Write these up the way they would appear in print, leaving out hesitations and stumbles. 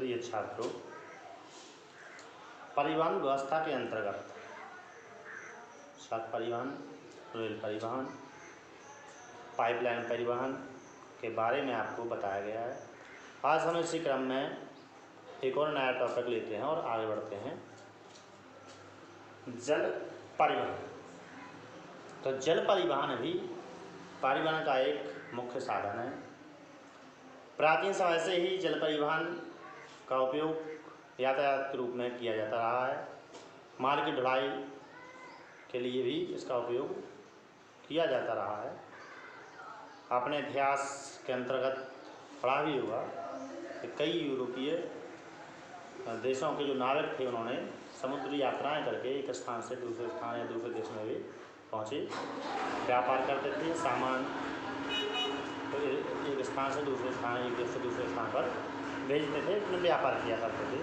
प्रिय छात्रों, परिवहन व्यवस्था के अंतर्गत सड़क परिवहन, रेल परिवहन, पाइपलाइन परिवहन के बारे में आपको बताया गया है। आज हम इसी क्रम में एक और नया टॉपिक लेते हैं और आगे बढ़ते हैं। जल परिवहन। तो जल परिवहन भी परिवहन का एक मुख्य साधन है। प्राचीन समय से ही जल परिवहन का उपयोग यातायात के रूप में किया जाता रहा है। माल की ढुलाई के लिए भी इसका उपयोग किया जाता रहा है। अपने इतिहास के अंतर्गत पढ़ा भी होगा कि कई यूरोपीय देशों के जो नाविक थे, उन्होंने समुद्री यात्राएं करके एक स्थान से दूसरे स्थान या दूसरे देश में भी पहुँचे, व्यापार करते थे। सामान तो एक स्थान से दूसरे स्थान, एक देश से दूसरे स्थान पर भेजते थे, इसमें व्यापार किया करते थे।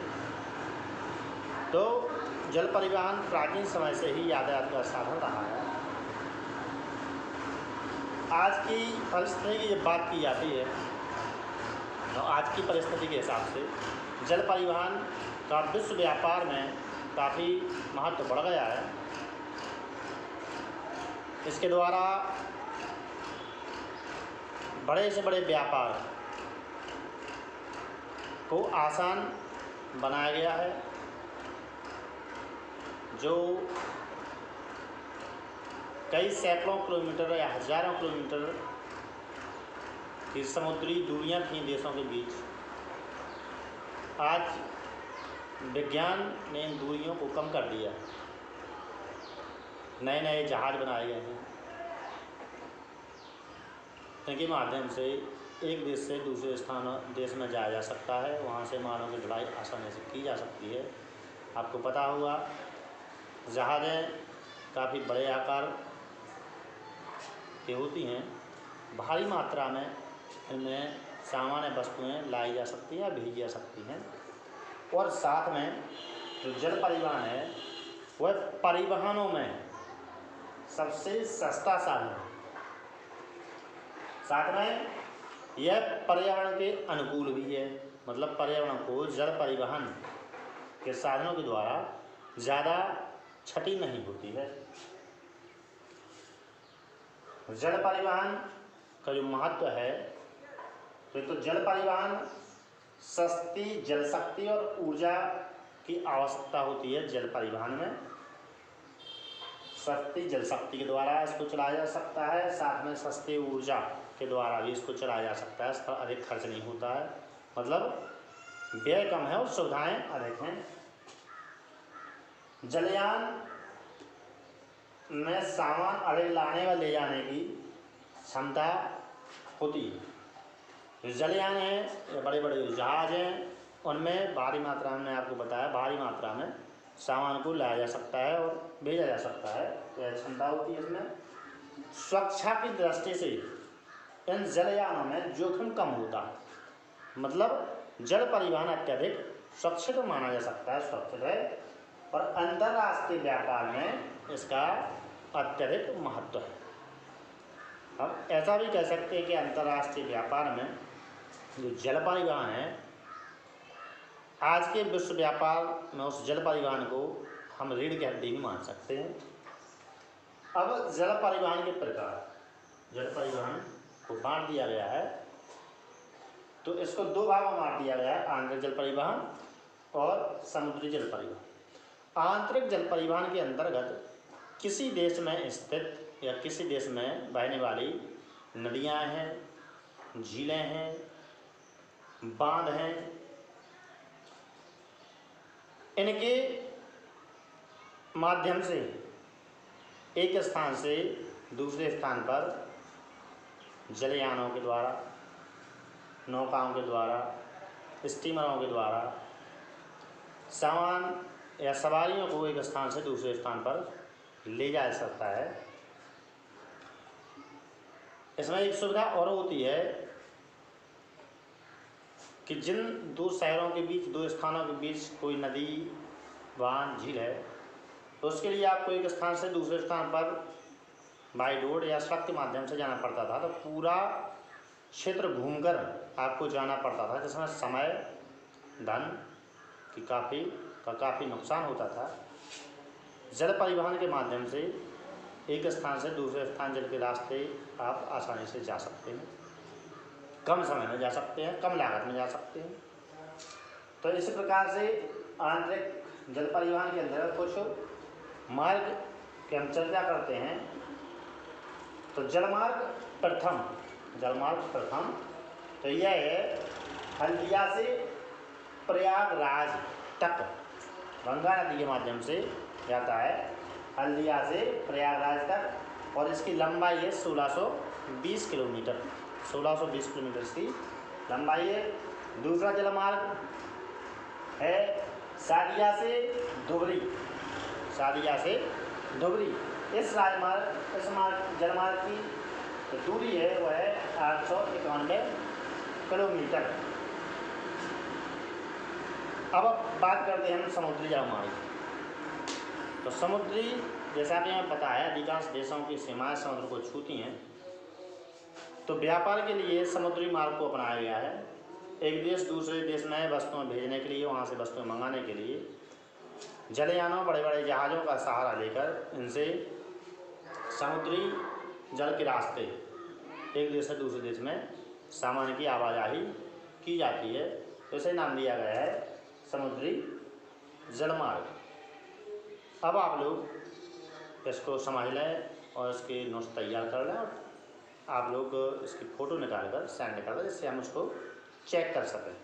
तो जल परिवहन प्राचीन समय से ही यातायात का साधन रहा है। आज की परिस्थिति की जब बात की जाती है तो आज की परिस्थिति के हिसाब से जल परिवहन का विश्व व्यापार में काफ़ी महत्व बढ़ गया है। इसके द्वारा बड़े से बड़े व्यापार को आसान बनाया गया है। जो कई सैकड़ों किलोमीटर या हज़ारों किलोमीटर की समुद्री दूरियां थीं देशों के बीच, आज विज्ञान ने इन दूरियों को कम कर दिया। नए नए जहाज बनाए गए हैं, इनके माध्यम से एक देश से दूसरे देश में जाया जा सकता है। वहाँ से मालों की ढुलाई आसानी से की जा सकती है। आपको पता होगा, जहाज़ें काफ़ी बड़े आकार की होती हैं। भारी मात्रा में इनमें सामान्य वस्तुएं लाई जा सकती हैं या भेजी जा सकती हैं। और साथ में जो जल परिवहन है वह परिवहनों में सबसे सस्ता साधन है। साथ में यह पर्यावरण के अनुकूल भी है। मतलब पर्यावरण को जल परिवहन के साधनों के द्वारा ज़्यादा क्षति नहीं होती है। जल परिवहन का जो महत्व है, तो जल परिवहन सस्ती जल शक्ति और ऊर्जा की आवश्यकता होती है। जल परिवहन में सस्ती जल शक्ति के द्वारा इसको चलाया जा सकता है। साथ में सस्ती ऊर्जा के द्वारा भी इसको चलाया जा सकता है। इस पर अधिक खर्च नहीं होता है, मतलब व्यय कम है और सुविधाएं अधिक हैं। जलयान में सामान अधिक लाने व ले जाने की क्षमता होती है। जलयान है या बड़े बड़े जहाज हैं, उनमें भारी मात्रा में, आपको बताया, भारी मात्रा में सामान को लाया जा सकता है और भेजा जा सकता है। तो यह क्षमता होती है इसमें। सुरक्षा की दृष्टि से इन जलयानों में जोखिम कम होता है। मतलब जल परिवहन अत्यधिक सुरक्षित माना जा सकता है, सुरक्षित है। और अंतर्राष्ट्रीय व्यापार में इसका अत्यधिक महत्व है। हम ऐसा भी कह सकते हैं कि अंतर्राष्ट्रीय व्यापार में जो जल परिवहन है, आज के विश्व व्यापार में उस जल परिवहन को हम रीढ़ की हड्डी भी मान सकते हैं। अब जल परिवहन के प्रकार, जल परिवहन को बांट दिया गया है। तो इसको दो भागों में बांट दिया गया है, आंतरिक जल परिवहन और समुद्री जल परिवहन। आंतरिक जल परिवहन के अंतर्गत किसी देश में स्थित या किसी देश में बहने वाली नदियां हैं, झीलें हैं, बांध हैं, इनके माध्यम से एक स्थान से दूसरे स्थान पर जलयानों के द्वारा, नौकाओं के द्वारा, स्टीमरों के द्वारा सामान या सवारियों को एक स्थान से दूसरे स्थान पर ले जा सकता है। इसमें एक सुविधा और होती है कि जिन दो शहरों के बीच, दो स्थानों के बीच कोई नदी, बांध, झील है, तो उसके लिए आपको एक स्थान से दूसरे स्थान पर बाई रोड या सड़क के माध्यम से जाना पड़ता था। तो पूरा क्षेत्र घूमकर आपको जाना पड़ता था, जिसमें समय धन की काफ़ी नुकसान होता था। जल परिवहन के माध्यम से एक स्थान से दूसरे स्थान जल के रास्ते आप आसानी से जा सकते हैं, कम समय में जा सकते हैं, कम लागत में जा सकते हैं। तो इस प्रकार से आंतरिक जल परिवहन के अंदर कुछ मार्ग की हम चर्चा करते हैं। तो जलमार्ग प्रथम तो यह है हल्दिया से प्रयागराज तक गंगा नदी के माध्यम से जाता है, हल्दिया से प्रयागराज तक, और इसकी लंबाई है 1620 किलोमीटर। 1620 किलोमीटर इसकी लंबाई है। दूसरा जलमार्ग है सादिया से धुबरी। इस जलमार्ग की दूरी है वह है 891 किलोमीटर। अब बात करते हैं हम समुद्री जलमार्ग। तो समुद्री, जैसा कि हमें पता है अधिकांश देशों की सीमाएं समुद्र को छूती हैं, तो व्यापार के लिए समुद्री मार्ग को अपनाया गया है। एक देश दूसरे देश में वस्तुएं भेजने के लिए, वहाँ से वस्तुएं मंगाने के लिए जलयानों, बड़े बड़े जहाज़ों का सहारा लेकर इनसे समुद्री जल के रास्ते एक देश से दूसरे देश में सामान की आवाजाही की जाती है। तो इसे नाम दिया गया है समुद्री जलमार्ग। अब आप लोग इसको समझ लें और इसके नोट्स तैयार कर लें, और आप लोग इसकी फ़ोटो निकाल कर, जिससे हम उसको चेक कर सकें।